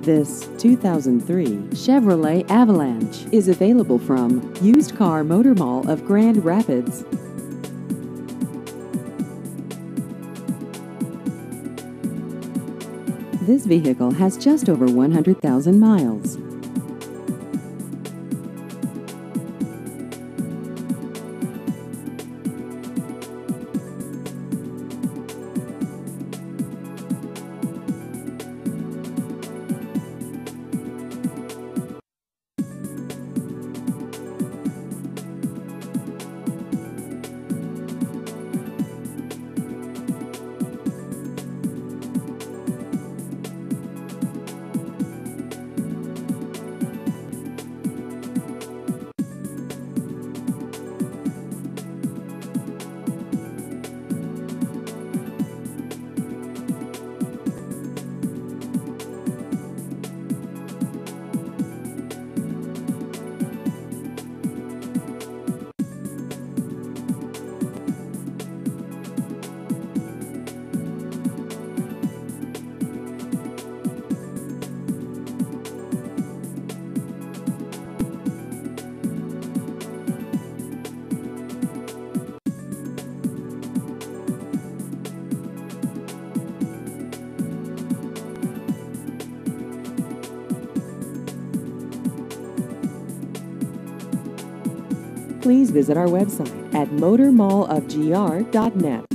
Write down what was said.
This 2003 Chevrolet Avalanche is available from Used Car Motor Mall of Grand Rapids. This vehicle has just over 100,000 miles. Please visit our website at motormallofgr.net.